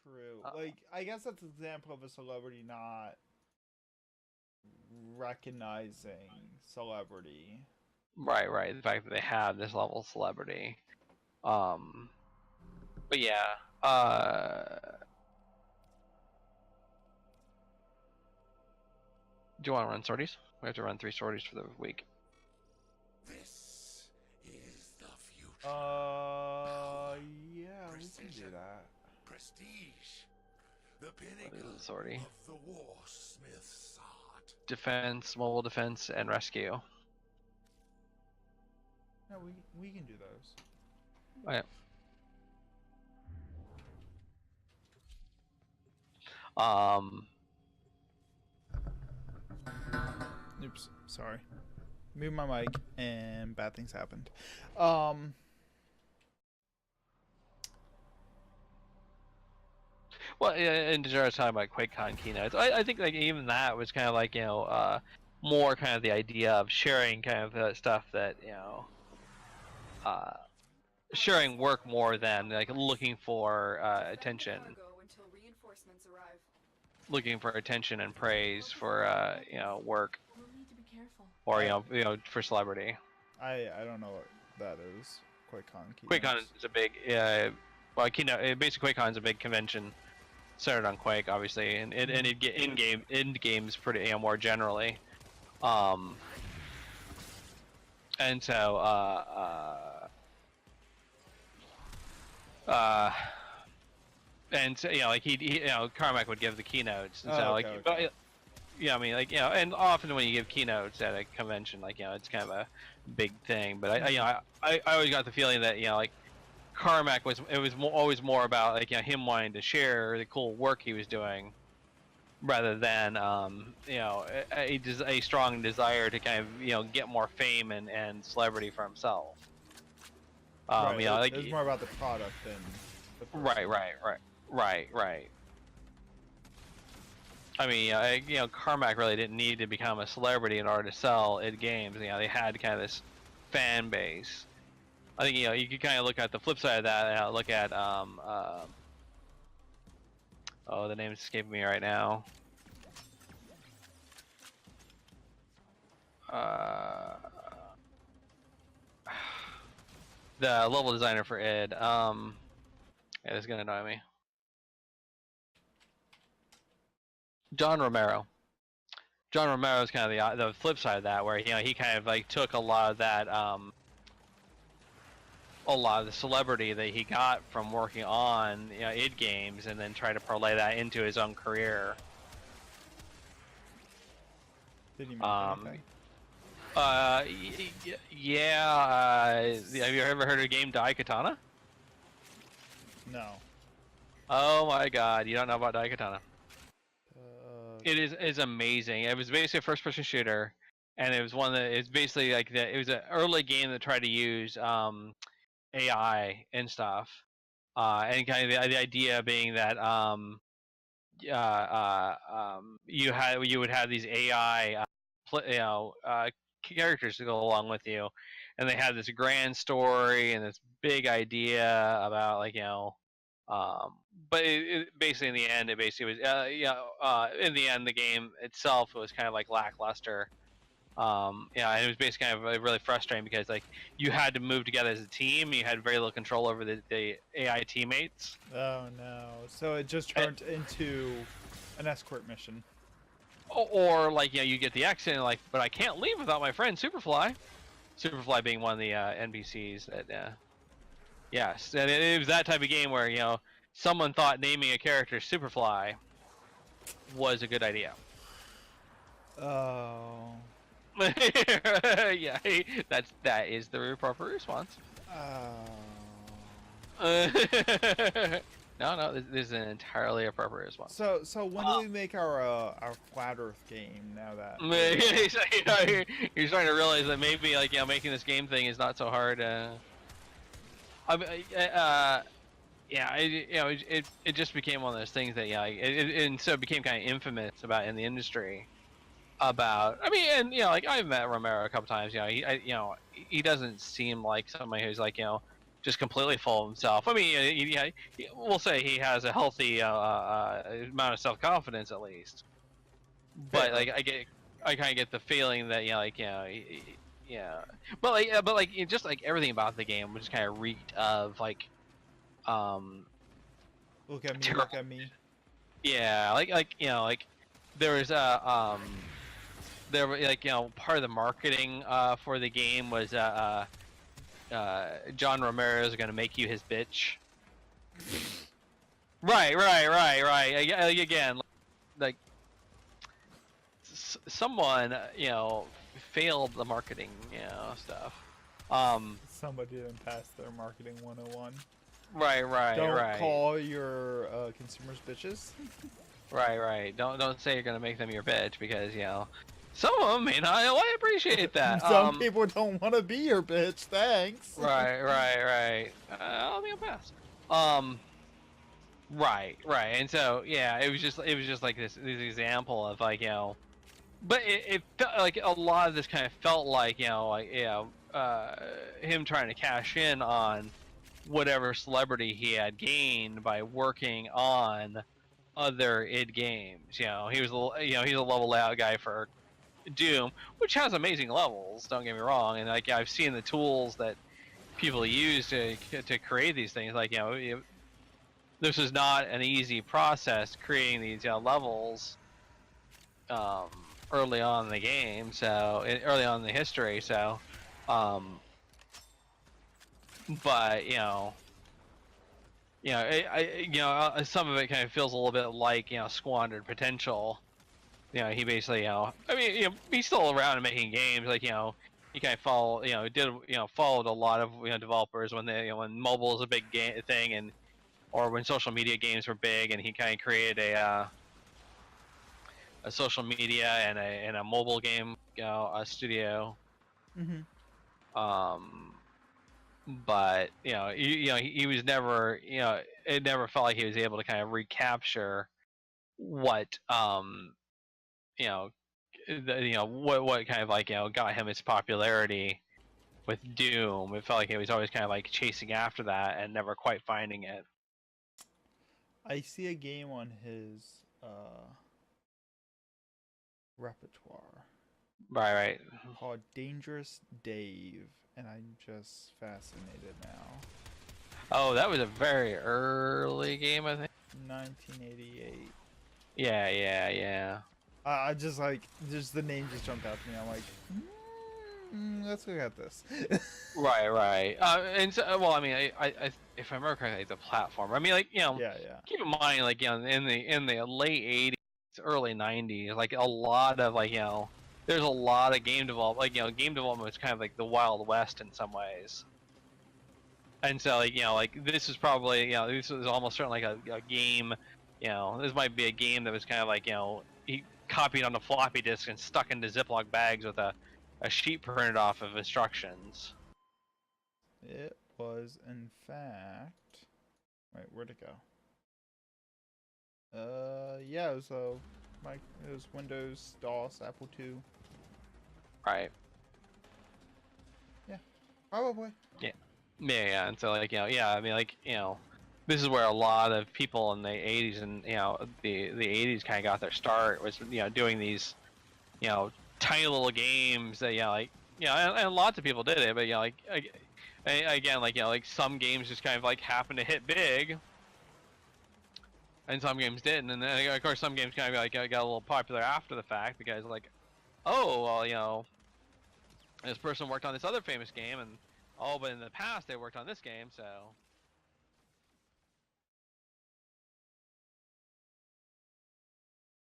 True. Like, I guess that's an example of a celebrity not recognizing celebrity. Right, right. The fact that they have this level of celebrity. Um, but yeah. Do you want to run sorties? We have to run 3 sorties for the week. This is the future. Yeah, we can do that. Prestige. The pinnacle Sortie. of the warsmith's art. Defense, mobile defense, and rescue. No, we can do those. Oh, yeah. Oops, sorry. Move my mic and bad things happened. Well, and Jared's talking about QuakeCon keynotes. I think like even that was kind of like more kind of the idea of sharing kind of stuff that sharing work more than like looking for attention, looking for attention and praise for work, or for celebrity. I don't know what that is. QuakeCon. QuakeCon is a big keynote. Basically, QuakeCon is a big convention centered on Quake, obviously, and it get in games pretty more generally, and so and so, like he Carmack would give the keynotes, and so okay. But, yeah, I mean, like and often when you give keynotes at a convention, like it's kind of a big thing. But I always got the feeling that like Carmack was always more about like him wanting to share the cool work he was doing, rather than a strong desire to kind of get more fame and celebrity for himself. Right. Like it's more about the product than the person. Right. I mean, Carmack really didn't need to become a celebrity in order to sell id games. They had kind of this fan base. I think you could kind of look at the flip side of that. And look at oh, the name's escaping me right now. The level designer for id. Yeah, this is gonna annoy me. John Romero. John Romero is kind of the flip side of that, where he kind of like took a lot of that a lot of the celebrity that he got from working on id games, and then tried to parlay that into his own career. Did he make anything? Yeah. Have you ever heard of the game Daikatana? No. Oh my God, you don't know about Daikatana? It is amazing. It was basically a first-person shooter, and it was one that it's basically like it was an early game that tried to use AI and stuff, and kind of the idea being that you would have these AI characters to go along with you, and they had this grand story and this big idea about but basically in the end it basically was in the end the game itself was kind of like lackluster. And it was basically kind of really frustrating because like you had to move together as a team, you had very little control over the AI teammates. Oh no! So it just turned into an escort mission. Or like you get the accent like, but I can't leave without my friend Superfly. Superfly being one of the NPCs that yes, and it was that type of game where someone thought naming a character Superfly was a good idea. Oh. Yeah, that is the appropriate response. Oh. No, this is an entirely appropriate response. So when do we make our flat Earth game? Now that you're starting to realize that maybe making this game thing is not so hard. Yeah, it just became one of those things that and so it became kind of infamous about in the industry. About and I've met Romero a couple times. He doesn't seem like somebody who's just completely full of himself. I mean, yeah, we'll say he has a healthy amount of self-confidence at least. But Fair. like I kind of get the feeling that yeah, but like just like everything about the game was just kind of reeked of like Look at me, terrible. look at me. Yeah, like like there was there were like part of the marketing for the game was John Romero is gonna make you his bitch. Right. Again, like someone failed the marketing stuff. Somebody didn't pass their marketing 101. Right. Don't call your consumers bitches. Right. Don't say you're gonna make them your bitch because some of them may not appreciate that. Some people don't want to be your bitch. Thanks. Right. I'll be a pass. Right. And so yeah, it was just like this example of like but it felt like a lot of this kind of felt like him trying to cash in on whatever celebrity he had gained by working on other id games. He was he's a level layout guy for Doom, which has amazing levels, don't get me wrong, and like I've seen the tools that people use to create these things. Like this is not an easy process creating these levels early on in the game, so early on in the history. So, but some of it kind of feels a little bit like squandered potential. He basically I mean he's still around and making games. Like he kind of followed a lot of developers when when mobile was a big thing, and or when social media games were big, and he kind of created a social media and a mobile game a studio. But he was never it never felt like he was able to kind of recapture what what kind of like got him his popularity with Doom. It felt like he was always kind of like chasing after that and never quite finding it. I see a game on his repertoire Right. called Dangerous Dave, and I'm just fascinated now. Oh, that was a very early game, I think. 1988. Yeah. I just like the name just jumped out to me. I'm like, let's look at this. Right. And so, well, I mean, I if I remember correctly, it's a platform. I mean, like Yeah. keep in mind, like in the late '80s, early '90s, like a lot of like there's a lot of game development. Like game development was kind of like the Wild West in some ways. And so like this is probably this was almost certainly like a game. This might be a game that was kind of like he copied on a floppy disk and stuck into Ziploc bags with a sheet printed off of instructions. It was, in fact. Wait, where'd it go? Yeah, it was it was Windows, DOS, Apple II. Right. Yeah, probably. Yeah. And so like I mean like this is where a lot of people in the '80s and the '80s kind of got their start, was doing these tiny little games that and lots of people did it, but like again like some games just kind of like happened to hit big and some games didn't, and then of course some games kind of like got a little popular after the fact because like, oh well this person worked on this other famous game, and but in the past they worked on this game, so